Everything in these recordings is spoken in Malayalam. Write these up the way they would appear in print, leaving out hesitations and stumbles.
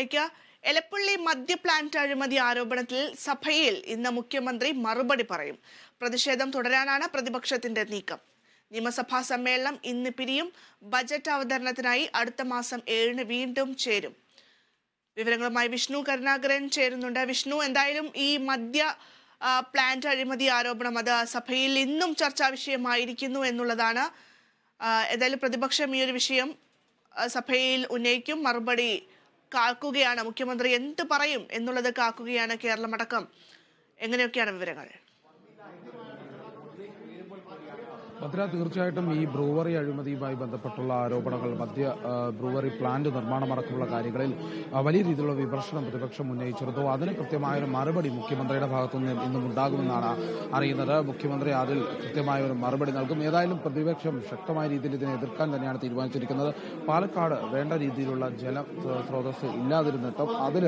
വാർത്തകളിലേക്ക്. എലപ്പുള്ളി മദ്യ പ്ലാന്റ് അഴിമതി ആരോപണത്തിൽ സഭയിൽ ഇന്ന് മുഖ്യമന്ത്രി മറുപടി പറയും. പ്രതിഷേധം തുടരാനാണ് പ്രതിപക്ഷത്തിന്റെ നീക്കം. നിയമസഭാ സമ്മേളനം ഇന്ന് പിരിയും. ബജറ്റ് അവതരണത്തിനായി അടുത്ത മാസം 7-ന് വീണ്ടും ചേരും. വിവരങ്ങളുമായി വിഷ്ണു കരുണാകരൻ ചേരുന്നുണ്ട്. വിഷ്ണു, എന്തായാലും ഈ മദ്യ പ്ലാന്റ് അഴിമതി ആരോപണം അത് സഭയിൽ ഇന്നും ചർച്ചാ വിഷയമായിരിക്കുന്നു എന്നുള്ളതാണ്. എന്തായാലും പ്രതിപക്ഷം ഈ ഒരു വിഷയം സഭയിൽ ഉന്നയിക്കും. മറുപടി കാക്കുകയാണ്. മുഖ്യമന്ത്രി എന്ത് പറയും എന്നുള്ളത് കാക്കുകയാണ് കേരളമടക്കം. എങ്ങനെയൊക്കെയാണ് വിവരങ്ങൾ? ഭദ്ര, തീർച്ചയായിട്ടും ഈ ബ്രൂവറി അഴിമതിയുമായി ബന്ധപ്പെട്ടുള്ള ആരോപണങ്ങൾ, മദ്യ ബ്രൂവറി പ്ലാന്റ് നിർമ്മാണമടക്കമുള്ള കാര്യങ്ങളിൽ വലിയ രീതിയിലുള്ള വിമർശനം പ്രതിപക്ഷം ഉന്നയിച്ചിരുന്നു. അതിന് കൃത്യമായൊരു മറുപടി മുഖ്യമന്ത്രിയുടെ ഭാഗത്തുനിന്ന് ഇന്നും ഉണ്ടാകുമെന്നാണ് അറിയുന്നത്. മുഖ്യമന്ത്രി അതിൽ കൃത്യമായ ഒരു മറുപടി നൽകും. ഏതായാലും പ്രതിപക്ഷം ശക്തമായ രീതിയിൽ ഇതിനെ എതിർക്കാൻ തന്നെയാണ് തീരുമാനിച്ചിരിക്കുന്നത്. പാലക്കാട് വേണ്ട രീതിയിലുള്ള ജല സ്രോതസ് ഇല്ലാതിരുന്നിട്ടും അതിൽ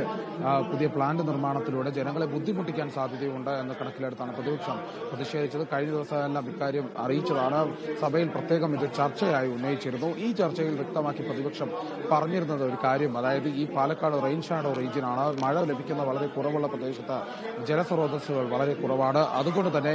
പുതിയ പ്ലാന്റ് നിർമ്മാണത്തിലൂടെ ജനങ്ങളെ ബുദ്ധിമുട്ടിക്കാൻ സാധ്യതയുണ്ട് എന്ന് കണക്കിലെടുത്താണ് പ്രതിപക്ഷം പ്രതിഷേധിച്ചത്. കഴിഞ്ഞ ദിവസമെല്ലാം ഇക്കാര്യം അറിയിച്ചതാണ്. സഭയിൽ പ്രത്യേകം ഇത് ചർച്ചയായി ഉന്നയിച്ചിരുന്നു. ഈ ചർച്ചയിൽ വ്യക്തമാക്കി പ്രതിപക്ഷം പറഞ്ഞിരുന്നത് ഒരു കാര്യം, അതായത് ഈ പാലക്കാട് റെയിൻ ഷാഡോ റീജിയനാണ്. മഴ ലഭിക്കുന്ന വളരെ കുറവുള്ള പ്രദേശത്ത് ജലസ്രോതസ്സുകൾ വളരെ കുറവാണ്. അതുകൊണ്ട് തന്നെ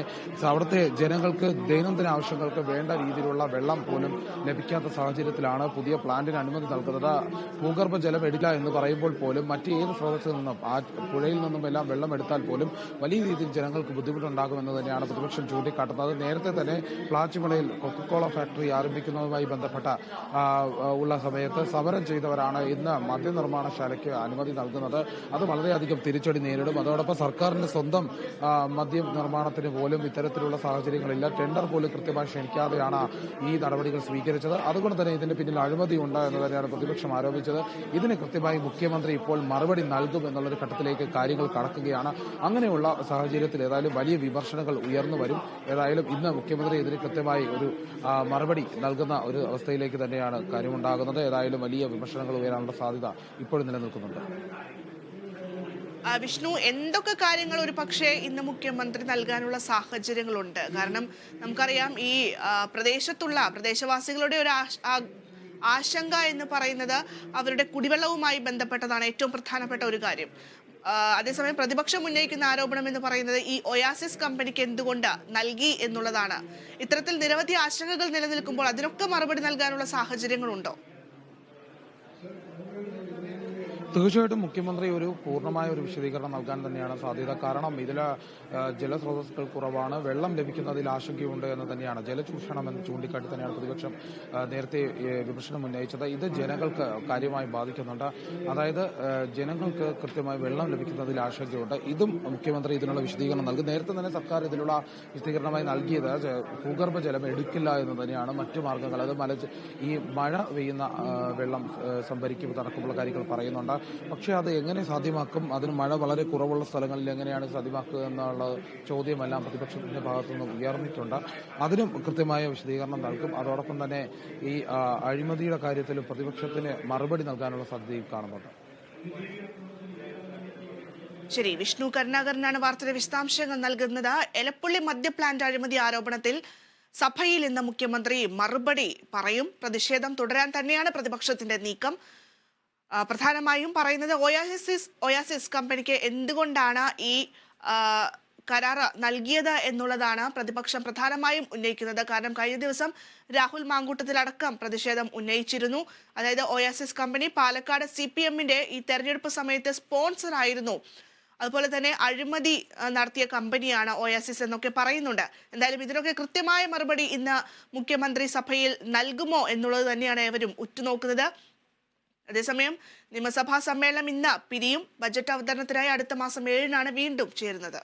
അവിടുത്തെ ജനങ്ങൾക്ക് ദൈനംദിന ആവശ്യങ്ങൾക്ക് വേണ്ട രീതിയിലുള്ള വെള്ളം പോലും ലഭിക്കാത്ത സാഹചര്യത്തിലാണ് പുതിയ പ്ലാന്റിന് അനുമതി നൽകുന്നത്. ഭൂഗർഭ ജലം എടുക്കില്ല എന്ന് പറയുമ്പോൾ പോലും മറ്റ് ഏത് സ്രോതസ്സിൽ നിന്നും ആ പുഴയിൽ നിന്നും എല്ലാം വെള്ളം എടുത്താൽ പോലും വലിയ രീതിയിൽ ജനങ്ങൾക്ക് ബുദ്ധിമുട്ടുണ്ടാകുമെന്ന് തന്നെയാണ് പ്രതിപക്ഷം ചൂണ്ടിക്കാട്ടുന്നത്. നേരത്തെ തന്നെ പ്ലാച്ചിമലയിൽ കൊക്കക്കോള ഫാക്ടറി ആരംഭിക്കുന്നതുമായി ബന്ധപ്പെട്ട ഉള്ള സമയത്ത് സമരം ചെയ്തവരാണ് ഇന്ന് മദ്യനിർമ്മാണശാലയ്ക്ക് അനുമതി നൽകുന്നത്. അത് വളരെയധികം തിരിച്ചടി നേരിടും. അതോടൊപ്പം സർക്കാരിന്റെ സ്വന്തം മദ്യ നിർമ്മാണത്തിന് പോലും ഇത്തരത്തിലുള്ള സാഹചര്യങ്ങളില്ല. ടെൻഡർ പോലും കൃത്യമായി ക്ഷണിക്കാതെയാണ് ഈ നടപടികൾ സ്വീകരിച്ചത്. അതുകൊണ്ട് തന്നെ ഇതിന്റെ പിന്നിൽ അഴിമതിയുണ്ട് എന്ന് തന്നെയാണ് പ്രതിപക്ഷം ആരോപിച്ചത്. ഇതിന് കൃത്യമായി മുഖ്യമന്ത്രി ഇപ്പോൾ മറുപടി നൽകും എന്നുള്ളൊരു ഘട്ടത്തിലേക്ക് കാര്യങ്ങൾ കടക്കുകയാണ്. അങ്ങനെയുള്ള സാഹചര്യത്തിൽ ഏതായാലും വലിയ വിമർശനങ്ങൾ ഉയർന്നു വരും. ഏതായാലും ഇന്ന് മുഖ്യമന്ത്രി ഇതിന് കൃത്യമായി ഒരു മറുപടി നൽകുന്ന ഒരു അവസ്ഥയിലേക്ക് തന്നെയാണ് കാര്യമുണ്ടാകുന്നത്. ഏതായാലും വലിയ വിമർശനങ്ങൾ ഉയരാനുള്ള സാധ്യത ഇപ്പോഴും നിലനിൽക്കുന്നുണ്ട്. വിഷ്ണു, എന്തൊക്കെ കാര്യങ്ങൾ ഒരു പക്ഷേ ഇന്ന് മുഖ്യമന്ത്രി നൽകാനുള്ള സാഹചര്യങ്ങളുണ്ട്? കാരണം നമുക്കറിയാം ഈ പ്രദേശവാസികളുടെ ഒരു ആശങ്ക എന്ന് പറയുന്നത് അവരുടെ കുടിവെള്ളവുമായി ബന്ധപ്പെട്ടതാണ് ഏറ്റവും പ്രധാനപ്പെട്ട ഒരു കാര്യം. അതേസമയം പ്രതിപക്ഷം ഉന്നയിക്കുന്ന ആരോപണം എന്ന് പറയുന്നത് ഈ ഒയാസിസ് കമ്പനിക്ക് എന്തുകൊണ്ട് നൽകി എന്നുള്ളതാണ്. ഇത്തരത്തിൽ നിരവധി ആശങ്കകൾ നിലനിൽക്കുമ്പോൾ അതിനൊക്കെ മറുപടി നൽകാനുള്ള സാഹചര്യങ്ങളുണ്ടോ? തീർച്ചയായിട്ടും മുഖ്യമന്ത്രി ഒരു പൂർണ്ണമായ ഒരു വിശദീകരണം നൽകാൻ തന്നെയാണ് സാധ്യത. കാരണം ഇതിൽ ജലസ്രോതസ്സുകൾ കുറവാണ്, വെള്ളം ലഭിക്കുന്നതിൽ ആശങ്കയുണ്ട് എന്ന് തന്നെയാണ്, ജലചൂഷണം എന്ന് ചൂണ്ടിക്കാട്ടി തന്നെയാണ് പ്രതിപക്ഷം നേരത്തെ വിമർശനം ഉന്നയിച്ചത്. ഇത് ജനങ്ങൾക്ക് കാര്യമായി ബാധിക്കുന്നുണ്ട്. അതായത് ജനങ്ങൾക്ക് കൃത്യമായി വെള്ളം ലഭിക്കുന്നതിൽ ആശങ്കയുണ്ട്. ഇതും മുഖ്യമന്ത്രി ഇതിനുള്ള വിശദീകരണം നൽകും. നേരത്തെ തന്നെ സർക്കാർ ഇതിനുള്ള വിശദീകരണമായി നൽകിയത് ഭൂഗർഭ ജലം എടുക്കില്ല എന്ന് തന്നെയാണ്. മറ്റു മാർഗ്ഗങ്ങൾ, അത് ഈ മഴ പെയ്യുന്ന വെള്ളം സംഭരിക്കും അടക്കമുള്ള കാര്യങ്ങൾ പറയുന്നുണ്ട്. പക്ഷേ അത് എങ്ങനെ സാധ്യമാക്കും, അതിന് മഴ വളരെ കുറവുള്ള സ്ഥലങ്ങളിൽ എങ്ങനെയാണ് സാധ്യമാക്കുക എന്നുള്ള ചോദ്യമെല്ലാം പ്രതിപക്ഷത്തിന്റെ ഭാഗത്തുനിന്ന് ഉയർന്നിട്ടുണ്ട്. അതിനും കൃത്യമായ വിശദീകരണം നൽകും. അതോടൊപ്പം തന്നെ ഈ അഴിമതിയുടെ കാര്യത്തിലും പ്രതിപക്ഷത്തിന് മറുപടി നൽകാനുള്ള സാധ്യതയും കാണുന്നുണ്ട്. ശരി, വിഷ്ണു കരുണാകരനാണ് വാർത്തയുടെ വിശദാംശങ്ങൾ നൽകുന്നത്. എലപ്പുള്ളി മദ്യ പ്ലാന്റ് അഴിമതി ആരോപണത്തിൽ സഭയിൽ ഇന്ന് മുഖ്യമന്ത്രി മറുപടി പറയും. പ്രതിഷേധം തുടരാൻ തന്നെയാണ് പ്രതിപക്ഷത്തിന്റെ നീക്കം. പ്രധാനമായും പറയുന്നത് ഒയാസിസ് കമ്പനിക്ക് എന്തുകൊണ്ടാണ് ഈ കരാർ നൽകിയത് എന്നുള്ളതാണ് പ്രതിപക്ഷം പ്രധാനമായും ഉന്നയിക്കുന്നത്. കാരണം കഴിഞ്ഞ ദിവസം രാഹുൽ മാങ്കൂട്ടത്തിലടക്കം പ്രതിഷേധം ഉന്നയിച്ചിരുന്നു. അതായത് ഒയാസിസ് കമ്പനി പാലക്കാട് CPM-ന്റെ ഈ തെരഞ്ഞെടുപ്പ് സമയത്ത് സ്പോൺസർ ആയിരുന്നു, അതുപോലെ തന്നെ അഴിമതി നടത്തിയ കമ്പനിയാണ് ഒയാസിസ് എന്നൊക്കെ പറയുന്നുണ്ട്. എന്തായാലും ഇതിനൊക്കെ കൃത്യമായ മറുപടി ഇന്ന് മുഖ്യമന്ത്രി സഭയിൽ നൽകുമോ എന്നുള്ളത് തന്നെയാണ് ഏവരും ഉറ്റുനോക്കുന്നത്. അതേസമയം നിയമസഭാ സമ്മേളനം ഇന്ന് പിരിയും. ബജറ്റ് അവതരണത്തിനായി അടുത്ത മാസം 7-നാണ് വീണ്ടും ചേരുന്നത്.